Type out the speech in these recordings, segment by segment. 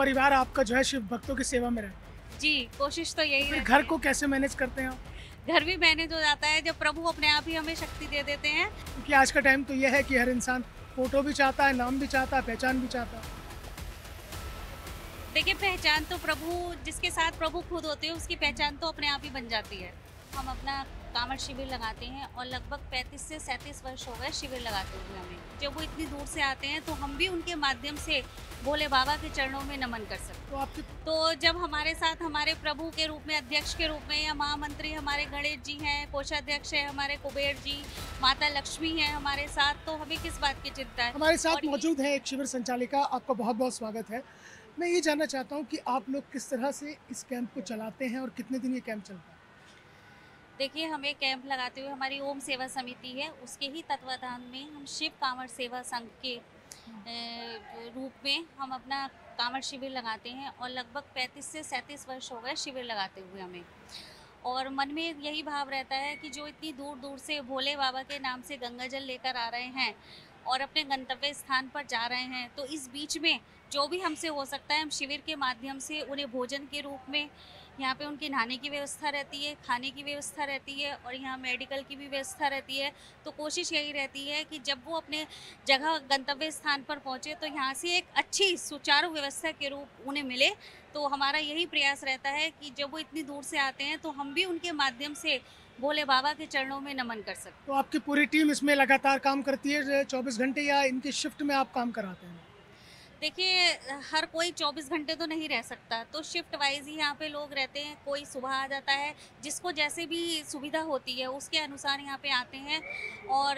परिवार आपका जो है शिव भक्तों की सेवा में रहे। जी, कोशिश तो यही फिर रहती घर है। को कैसे मैनेज करते हैं आप? घर भी मैनेज हो जाता है जब प्रभु अपने आप ही हमें शक्ति दे देते हैं। क्योंकि आज का टाइम तो यह है कि हर इंसान फोटो भी चाहता है, नाम भी चाहता है, पहचान भी चाहता है। देखिए, पहचान तो प्रभु जिसके साथ प्रभु खुद होते हैं उसकी पहचान तो अपने आप ही बन जाती है। हम अपना कांवड़ शिविर लगाते हैं और लगभग 35 से 37 वर्ष हो गए शिविर लगाते हुए हमें। जब वो इतनी दूर से आते हैं तो हम भी उनके माध्यम से भोले बाबा के चरणों में नमन कर सकते हैं। तो आपके तो जब हमारे साथ हमारे प्रभु के रूप में, अध्यक्ष के रूप में या महामंत्री हमारे गणेश जी हैं, कोषाध्यक्ष है हमारे कुबेर जी, माता लक्ष्मी है हमारे साथ, तो हमें किस बात की चिंता है। हमारे साथ और ये- मौजूद है एक शिविर संचालिका, आपका बहुत बहुत स्वागत है। मैं ये जानना चाहता हूँ कि आप लोग किस तरह से इस कैंप को चलाते हैं और कितने दिन ये कैंप चलता है? देखिए, हमें कैंप लगाते हुए हमारी ओम सेवा समिति है, उसके ही तत्वाधान में हम शिव कांवड़ सेवा संघ के रूप में हम अपना कांवड़ शिविर लगाते हैं और लगभग 35 से 37 वर्ष हो गए शिविर लगाते हुए हमें। और मन में यही भाव रहता है कि जो इतनी दूर दूर से भोले बाबा के नाम से गंगा जल लेकर आ रहे हैं और अपने गंतव्य स्थान पर जा रहे हैं, तो इस बीच में जो भी हमसे हो सकता है हम शिविर के माध्यम से उन्हें भोजन के रूप में, यहाँ पे उनकी नहाने की व्यवस्था रहती है, खाने की व्यवस्था रहती है और यहाँ मेडिकल की भी व्यवस्था रहती है। तो कोशिश यही रहती है कि जब वो अपने जगह गंतव्य स्थान पर पहुँचे तो यहाँ से एक अच्छी सुचारू व्यवस्था के रूप उन्हें मिले। तो हमारा यही प्रयास रहता है कि जब वो इतनी दूर से आते हैं तो हम भी उनके माध्यम से भोले बाबा के चरणों में नमन कर सकते हैं। तो आपकी पूरी टीम इसमें लगातार काम करती है 24 घंटे, या इनकी शिफ्ट में आप काम कराते हैं? देखिए, हर कोई 24 घंटे तो नहीं रह सकता, तो शिफ्ट वाइज ही यहाँ पे लोग रहते हैं। कोई सुबह आ जाता है, जिसको जैसे भी सुविधा होती है उसके अनुसार यहाँ पे आते हैं। और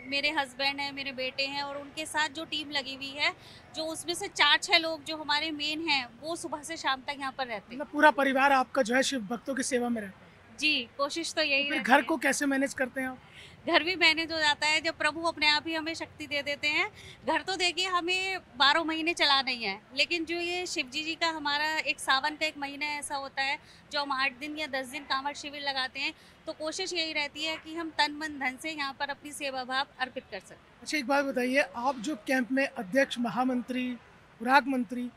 मेरे हस्बैंड हैं, मेरे बेटे हैं और उनके साथ जो टीम लगी हुई है, जो उसमें से 4-6 लोग जो हमारे मेन हैं, वो सुबह से शाम तक यहाँ पर रहते हैं। मतलब पूरा परिवार आपका जो है शिव भक्तों की सेवा में रहता है। जी, कोशिश तो यही फिर रहती घर है। को कैसे मैनेज करते हैं आप? घर भी मैनेज हो जाता है जब प्रभु अपने आप ही हमें शक्ति दे देते हैं। घर तो देखिए हमें 12 महीने चलाना ही है, लेकिन जो ये शिवजी जी का हमारा एक सावन का एक महीना ऐसा होता है जो हम 8 दिन या 10 दिन कांवड़ शिविर लगाते हैं, तो कोशिश यही रहती है कि हम तन मन धन से यहाँ पर अपनी सेवा भाव अर्पित कर सकें। अच्छा, एक बात बताइए, आप जो कैंप में अध्यक्ष, महामंत्री, खुराक मंत्री,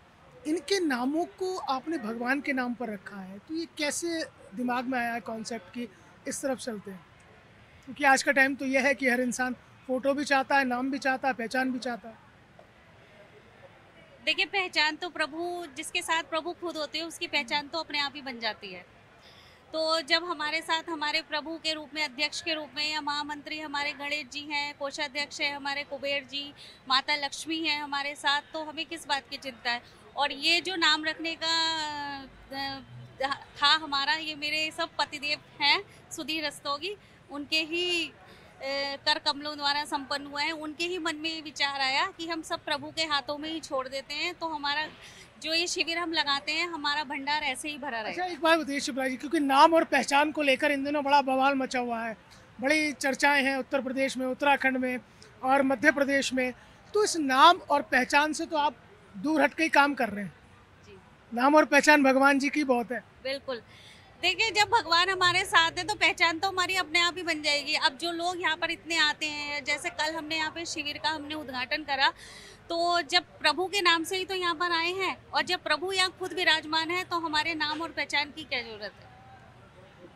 इनके नामों को आपने भगवान के नाम पर रखा है, तो ये कैसे दिमाग में आया है कॉन्सेप्ट कि इस तरफ चलते हैं? क्योंकि आज का टाइम तो यह है कि हर इंसान फोटो भी चाहता है, नाम भी चाहता है, पहचान भी चाहता है। देखिए, पहचान तो प्रभु जिसके साथ प्रभु खुद होते हैं उसकी पहचान तो अपने आप ही बन जाती है। तो जब हमारे साथ हमारे प्रभु के रूप में, अध्यक्ष के रूप में या महामंत्री हमारे गणेश जी हैं, कोषाध्यक्ष है हमारे कुबेर जी, माता लक्ष्मी है हमारे साथ, तो हमें किस बात की चिंता है। और ये जो नाम रखने का था हमारा, ये मेरे सब पतिदेव हैं सुधीर रस्तोगी, उनके ही कर कमलों द्वारा संपन्न हुआ है। उनके ही मन में ये विचार आया कि हम सब प्रभु के हाथों में ही छोड़ देते हैं, तो हमारा जो ये शिविर हम लगाते हैं, हमारा भंडार ऐसे ही भरा अच्छा, रहेगा। एक बात बताइए शिवराज जी, क्योंकि नाम और पहचान को लेकर इन दिनों बड़ा बवाल मचा हुआ है, बड़ी चर्चाएं हैं उत्तर प्रदेश में, उत्तराखंड में और मध्य प्रदेश में। तो इस नाम और पहचान से तो आप दूर हट के ही काम कर रहे हैं। जी, नाम और पहचान भगवान जी की बहुत है। बिल्कुल। देखिए, जब भगवान हमारे साथ है तो पहचान तो हमारी अपने आप ही बन जाएगी। अब जो लोग यहाँ पर इतने आते हैं, जैसे कल हमने यहाँ पे शिविर का हमने उद्घाटन करा, तो जब प्रभु के नाम से ही तो यहाँ पर आए हैं और जब प्रभु यहाँ खुद विराजमान है तो हमारे नाम और पहचान की क्या जरूरत है।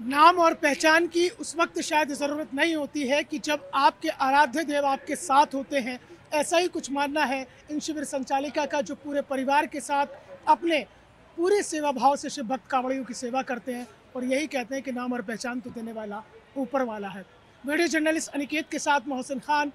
नाम और पहचान की उस वक्त शायद ज़रूरत नहीं होती है कि जब आपके आराध्य देव आपके साथ होते हैं। ऐसा ही कुछ मानना है इन शिविर संचालिका का, जो पूरे परिवार के साथ अपने पूरे सेवा भाव से शिव भक्त कांवड़ियों की सेवा करते हैं और यही कहते हैं कि नाम और पहचान तो देने वाला ऊपर वाला है। वीडियो जर्नलिस्ट अनिकेत के साथ मोहसिन खान।